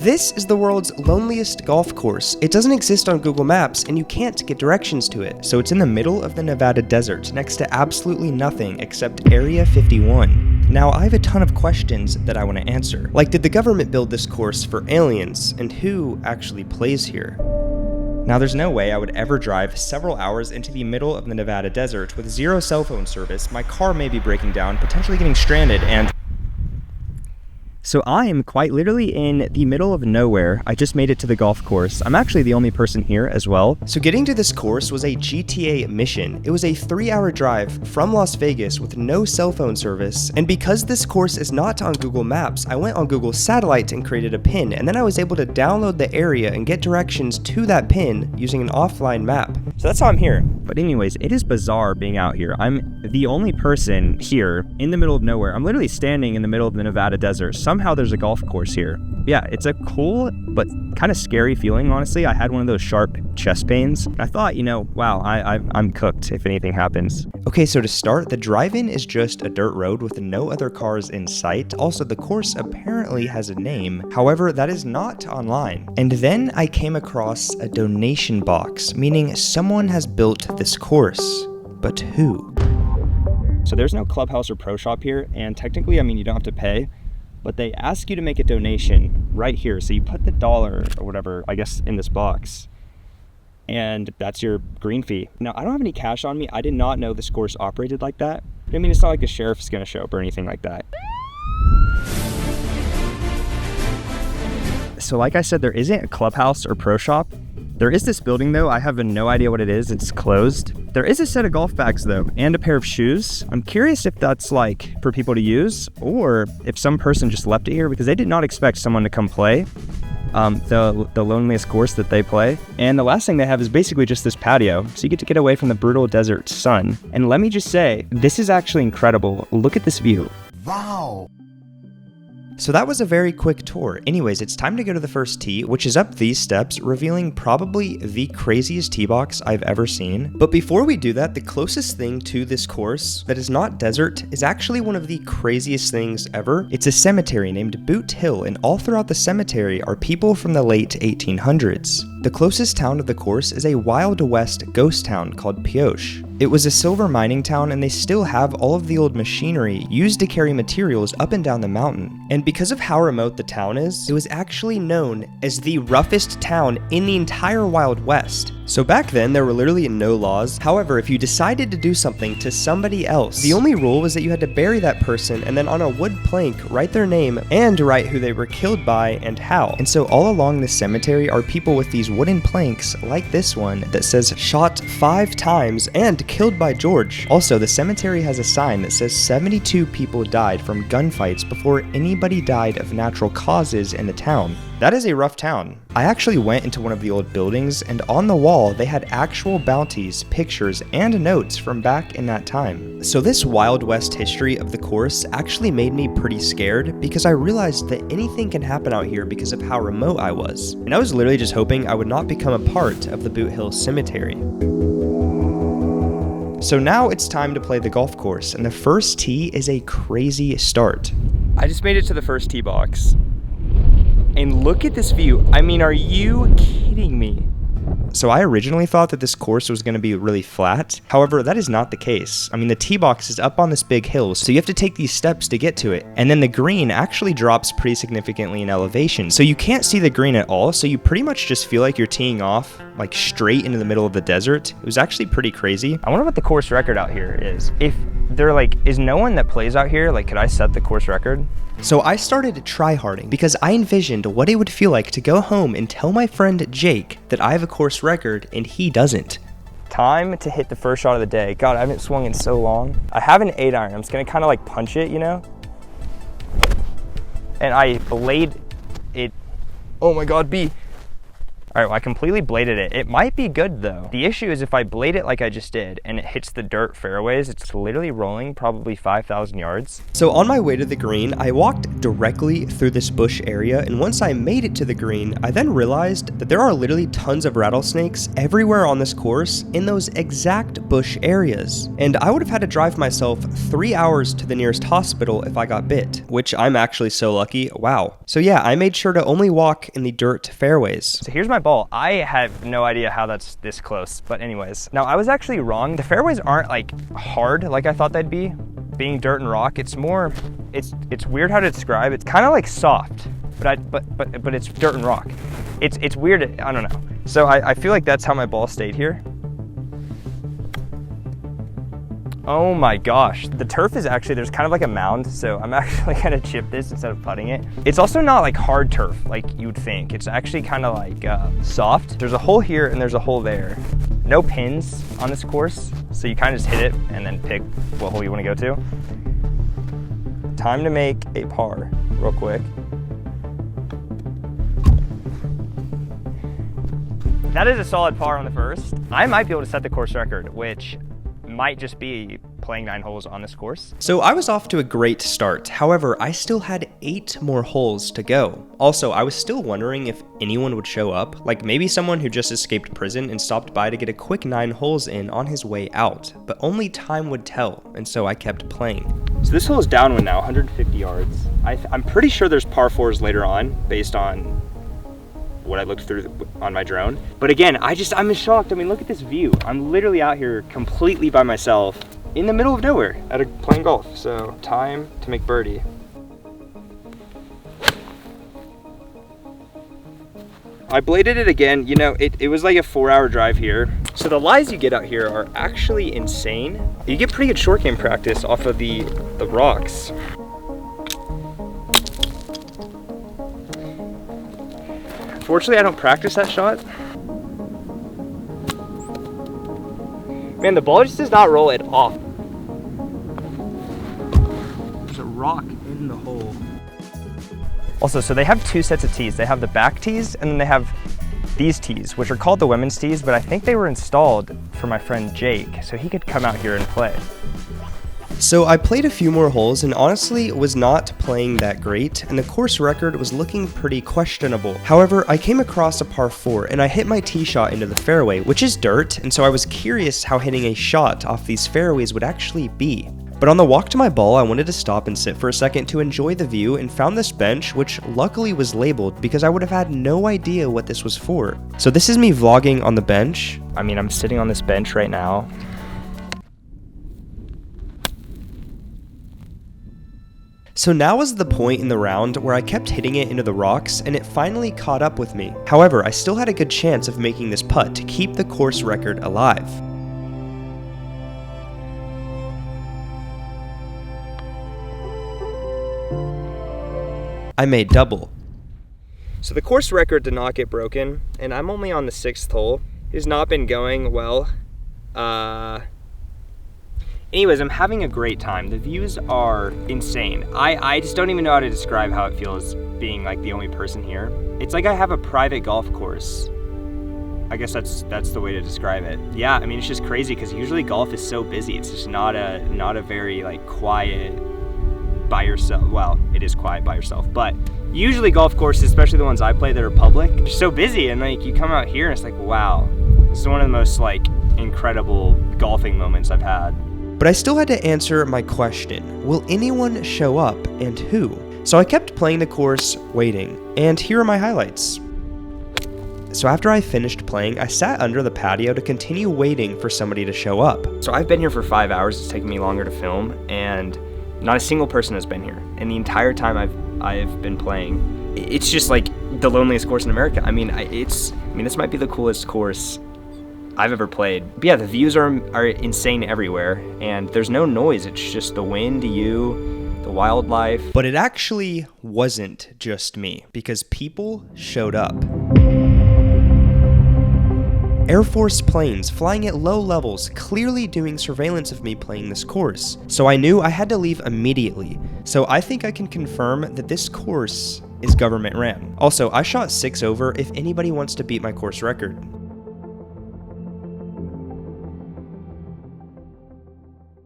This is the world's loneliest golf course. It doesn't exist on Google Maps, and you can't get directions to it. So it's in the middle of the Nevada desert, next to absolutely nothing except Area 51. Now, I have a ton of questions that I want to answer. Like, did the government build this course for aliens, and who actually plays here? Now, there's no way I would ever drive several hours into the middle of the Nevada desert with zero cell phone service. My car may be breaking down, potentially getting stranded, and... So I am quite literally in the middle of nowhere. I just made it to the golf course. I'm actually the only person here as well. So getting to this course was a GTA mission. It was a 3-hour drive from Las Vegas with no cell phone service. And because this course is not on Google Maps, I went on Google Satellite and created a pin. And then I was able to download the area and get directions to that pin using an offline map. So that's how I'm here. But anyways, it is bizarre being out here. I'm the only person here in the middle of nowhere. I'm literally standing in the middle of the Nevada desert. Somehow there's a golf course here. Yeah, it's a cool but kind of scary feeling, honestly. I had one of those sharp chest pains. I thought, wow, I'm cooked if anything happens. Okay, so to start, the drive-in is just a dirt road with no other cars in sight. Also, the course apparently has a name. However, that is not online. And then I came across a donation box, meaning someone has built this course. But who? So there's no clubhouse or pro shop here, and technically, you don't have to pay. But they ask you to make a donation right here. So you put the dollar or whatever, I guess, in this box, and that's your green fee. Now, I don't have any cash on me. I did not know this course operated like that. It's not like the sheriff is gonna show up or anything like that. So like I said, there isn't a clubhouse or pro shop. There is this building though. I have no idea what it is. It's closed. There is a set of golf bags though, and a pair of shoes. I'm curious if that's like for people to use, or if some person just left it here because they did not expect someone to come play the loneliest course that they play. And the last thing they have is basically just this patio, so you get to get away from the brutal desert sun. And let me just say, this is actually incredible. Look at this view. Wow. So that was a very quick tour. Anyways, it's time to go to the first tee, which is up these steps, revealing probably the craziest tee box I've ever seen. But before we do that, the closest thing to this course that is not desert is actually one of the craziest things ever. It's a cemetery named Boot Hill, and all throughout the cemetery are people from the late 1800s. The closest town to the course is a Wild West ghost town called Pioche. It was a silver mining town, and they still have all of the old machinery used to carry materials up and down the mountain. And because of how remote the town is, it was actually known as the roughest town in the entire Wild West. So back then, there were literally no laws. However, if you decided to do something to somebody else, the only rule was that you had to bury that person and then on a wood plank write their name and write who they were killed by and how. And so all along the cemetery are people with these wooden planks like this one that says shot 5 times and killed by George. Also, the cemetery has a sign that says 72 people died from gunfights before anybody died of natural causes in the town. That is a rough town. I actually went into one of the old buildings, and on the wall they had actual bounties, pictures, and notes from back in that time. So this Wild West history of the course actually made me pretty scared because I realized that anything can happen out here because of how remote I was. And I was literally just hoping I would not become a part of the Boot Hill Cemetery. So now it's time to play the golf course, and the first tee is a crazy start. I just made it to the first tee box. And look at this view. Are you kidding me? So I originally thought that this course was going to be really flat. However, that is not the case. The tee box is up on this big hill, so you have to take these steps to get to it. And then the green actually drops pretty significantly in elevation. So you can't see the green at all, so you pretty much just feel like you're teeing off like straight into the middle of the desert. It was actually pretty crazy. I wonder what the course record out here is. If they're like, is no one that plays out here, like, could I set the course record? So I started tryharding because I envisioned what it would feel like to go home and tell my friend Jake that I have a course record and he doesn't. Time to hit the first shot of the day. God, I haven't swung in so long. I have an 8-iron. I'm just gonna kind of like punch it, And I laid it. Oh my God, B. All right, well, I completely bladed it. It might be good though. The issue is if I blade it like I just did and it hits the dirt fairways, it's literally rolling probably 5,000 yards. So on my way to the green, I walked directly through this bush area, and once I made it to the green, I then realized that there are literally tons of rattlesnakes everywhere on this course in those exact bush areas. And I would have had to drive myself 3 hours to the nearest hospital if I got bit, which I'm actually so lucky. Wow. So yeah, I made sure to only walk in the dirt fairways. So here's my ball. I have no idea how that's this close, but anyways. Now I was actually wrong. The fairways aren't like hard like I thought they'd be, being dirt and rock. It's more, it's weird how to describe. It's kind of like soft, but it's dirt and rock. It's weird, I don't know. So I feel like that's how my ball stayed here. Oh my gosh, the turf is actually, there's kind of like a mound, so I'm actually gonna chip this instead of putting it. It's also not like hard turf like you would think. It's actually kind of like soft. There's a hole here and there's a hole there. No pins on this course, so you kind of just hit it and then pick what hole you want to go to. Time to make a par real quick. That is a solid par on the first. I might be able to set the course record, which might just be playing 9 holes on this course. So I was off to a great start. However, I still had 8 more holes to go. Also, I was still wondering if anyone would show up, like maybe someone who just escaped prison and stopped by to get a quick 9 holes in on his way out, but only time would tell, and so I kept playing. So this hole is downwind now, 150 yards. I'm pretty sure there's par 4s later on, based on what I looked through on my drone. But again, I'm shocked. I mean, look at this view. I'm literally out here completely by myself in the middle of nowhere playing golf. So time to make birdie. I bladed it again. You know, it was like a 4-hour drive here. So the lies you get out here are actually insane. You get pretty good short game practice off of the rocks. Fortunately, I don't practice that shot. Man, the ball just does not roll it off. There's a rock in the hole. Also, so they have 2 sets of tees. They have the back tees, and then they have these tees, which are called the women's tees, but I think they were installed for my friend Jake, so he could come out here and play. So I played a few more holes and honestly was not playing that great, and the course record was looking pretty questionable. However, I came across a par 4 and I hit my tee shot into the fairway, which is dirt, and so I was curious how hitting a shot off these fairways would actually be. But on the walk to my ball, I wanted to stop and sit for a second to enjoy the view and found this bench, which luckily was labeled because I would have had no idea what this was for. So this is me vlogging on the bench. I mean, I'm sitting on this bench right now. So now was the point in the round where I kept hitting it into the rocks and it finally caught up with me. However, I still had a good chance of making this putt to keep the course record alive. I made double. So the course record did not get broken, and I'm only on the 6th hole. It has not been going well. Anyways, I'm having a great time. The views are insane. I just don't even know how to describe how it feels being like the only person here. It's like I have a private golf course. I guess that's the way to describe it. Yeah, I mean, it's just crazy because usually golf is so busy. It's just not a very like quiet by yourself. Well, it is quiet by yourself, but usually golf courses, especially the ones I play that are public, are so busy, and like you come out here and it's like, wow, this is one of the most like incredible golfing moments I've had. But I still had to answer my question, will anyone show up and who? So I kept playing the course, waiting, and here are my highlights. So after I finished playing, I sat under the patio to continue waiting for somebody to show up. So I've been here for 5 hours, it's taken me longer to film, and not a single person has been here. And the entire time I've been playing, it's just like the loneliest course in America. I mean, this might be the coolest course I've ever played. But yeah, the views are insane everywhere, and there's no noise. It's just the wind, you, the wildlife. But it actually wasn't just me, because people showed up. Air Force planes flying at low levels, clearly doing surveillance of me playing this course. So I knew I had to leave immediately. So I think I can confirm that this course is government ran. Also, I shot 6 over if anybody wants to beat my course record.